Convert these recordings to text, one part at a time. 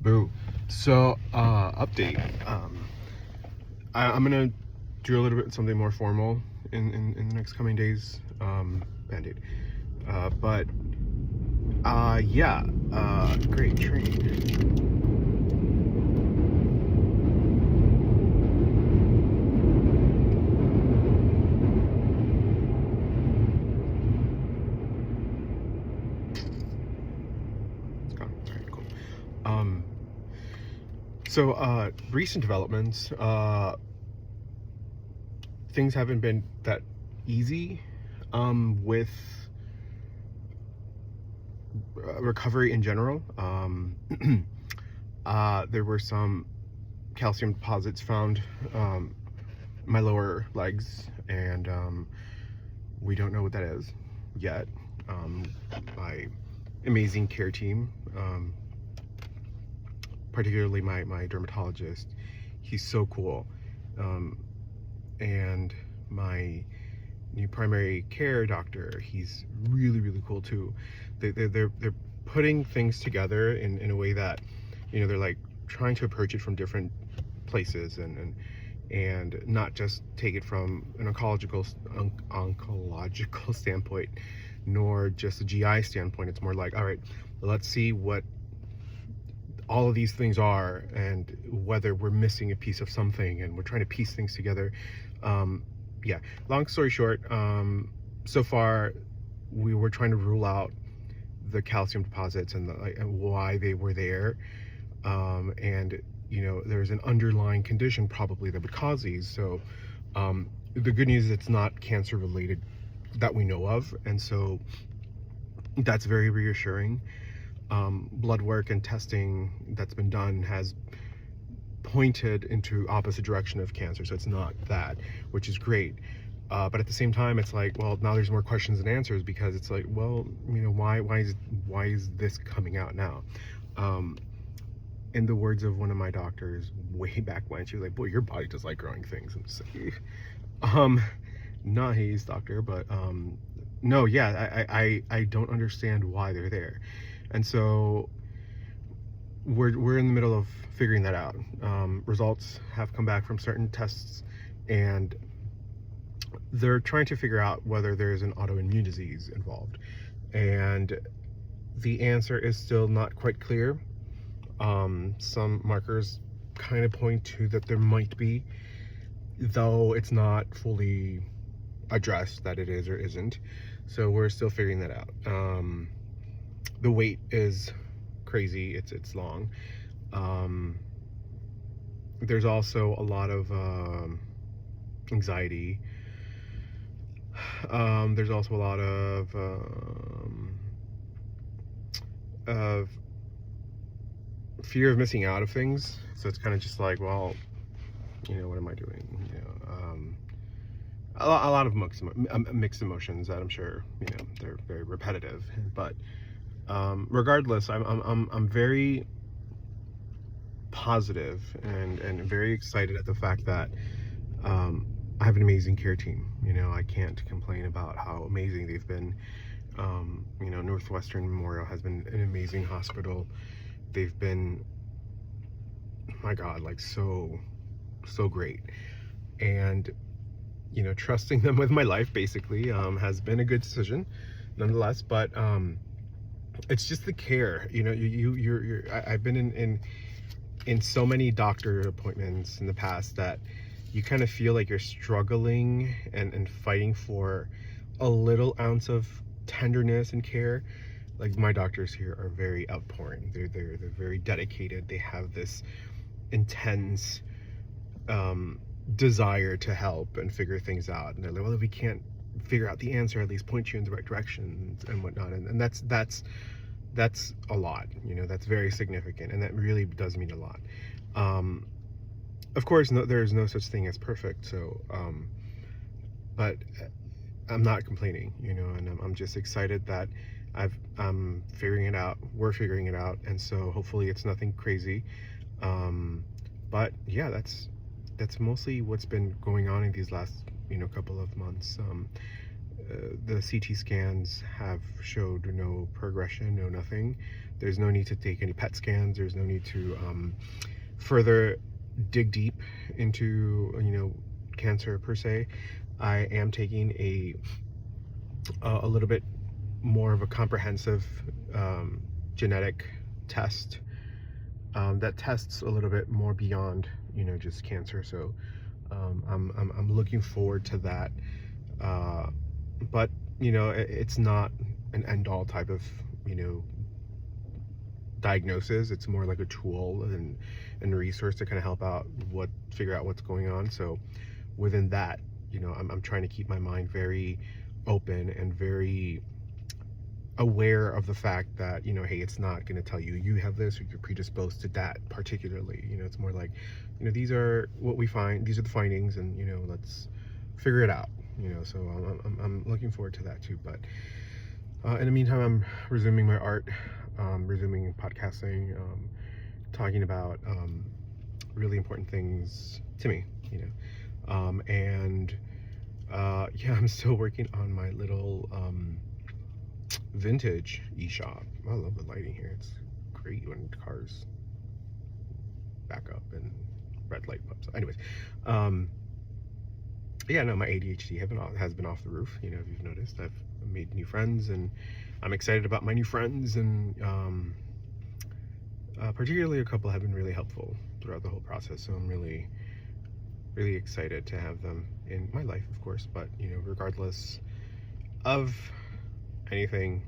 Boo. So, update. I'm gonna do a little bit something more formal in the next coming days. Band-aid. Yeah. Great train. It's gone. All right, cool. Recent developments. Things haven't been that easy with recovery in general. There were some calcium deposits found my lower legs, and we don't know what that is yet. My amazing care team, particularly my dermatologist, he's so cool, and my new primary care doctor, he's really cool too. They're putting things together in a way that, they're like trying to approach it from different places and not just take it from an oncological standpoint, nor just a GI standpoint. It's more like, all right, let's see what all of these things are and whether we're missing a piece of something, and we're trying to piece things together. Yeah, long story short, so far we were trying to rule out the calcium deposits and why they were there, and there's an underlying condition probably that would cause these. So the good news is it's not cancer related that we know of, and so that's very reassuring. Blood work and testing that's been done has pointed into opposite direction of cancer, so it's not that, which is great. But at the same time, it's like, well, now there's more questions than answers, because it's like, well, why is this coming out now? In the words of one of my doctors way back when, she was like, boy, your body does like growing things. I'm just like, nice, doctor, but no, yeah, I don't understand why they're there. And so we're in the middle of figuring that out. Results have come back from certain tests, and they're trying to figure out whether there's an autoimmune disease involved. And the answer is still not quite clear. Some markers kind of point to that there might be, though it's not fully addressed that it is or isn't. So we're still figuring that out. The wait is crazy. It's long. There's also a lot of anxiety. There's also a lot of fear of missing out of things. So it's kind of just like, well, what am I doing? A lot of mixed emotions that I'm sure, they're very repetitive. But regardless, I'm very positive and very excited at the fact that I have an amazing care team. I can't complain about how amazing they've been. Northwestern Memorial has been an amazing hospital. They've been, my God, like so great. And trusting them with my life basically has been a good decision nonetheless. But it's just the care. I've been in so many doctor appointments in the past that you kind of feel like you're struggling and fighting for a little ounce of tenderness and care. Like, my doctors here are very outpouring. They're very dedicated. They have this intense desire to help and figure things out. And they're like, well, if we can't figure out the answer, at least point you in the right direction and whatnot. And that's a lot. That's very significant, and that really does mean a lot. Of course, there's no such thing as perfect. So, but I'm not complaining, and I'm just excited that I'm figuring it out. We're figuring it out, and so hopefully it's nothing crazy. But yeah, that's mostly what's been going on in these last couple of months. The CT scans have showed no progression, no nothing. There's no need to take any PET scans. There's no need to further dig deep into, cancer per se. I am taking a little bit more of a comprehensive genetic test that tests a little bit more beyond, just cancer. So I'm looking forward to that. But it's not an end-all type of diagnosis. It's more like a tool and a resource to kind of help out figure out what's going on. So within that, I'm trying to keep my mind very open and very aware of the fact that, hey, it's not going to tell you have this or you're predisposed to that particularly. It's more like, these are what we find, these are the findings, and let's figure it out. So I'm looking forward to that too. But in the meantime, I'm resuming my art, resuming podcasting, talking about really important things to me, and yeah, I'm still working on my little vintage e-shop. I love the lighting here. It's great when cars back up and red light pops. So anyways, yeah, no, my ADHD has been off the roof. If you've noticed, I've made new friends, and I'm excited about my new friends, and particularly a couple have been really helpful throughout the whole process. So I'm really, really excited to have them in my life, of course. But regardless of anything,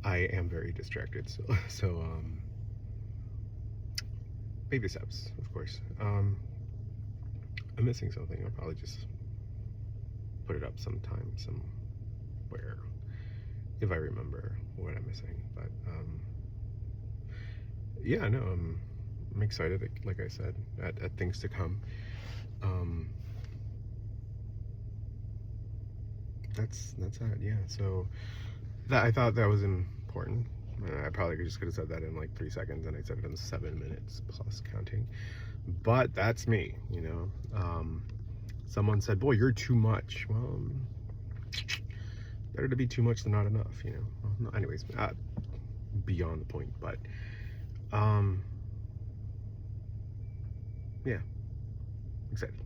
I am very distracted. So baby steps, of course. I'm missing something. I'll probably just put it up sometime, somewhere, if I remember what I'm missing. But yeah, no, I'm excited, like I said, at things to come. That's it. Yeah. So I thought that was important. I probably just could have said that in like 3 seconds, and I said it in 7 minutes plus counting. But that's me, someone said, boy, you're too much. Well, better to be too much than not enough, Well, anyways, beyond the point. But yeah, excited.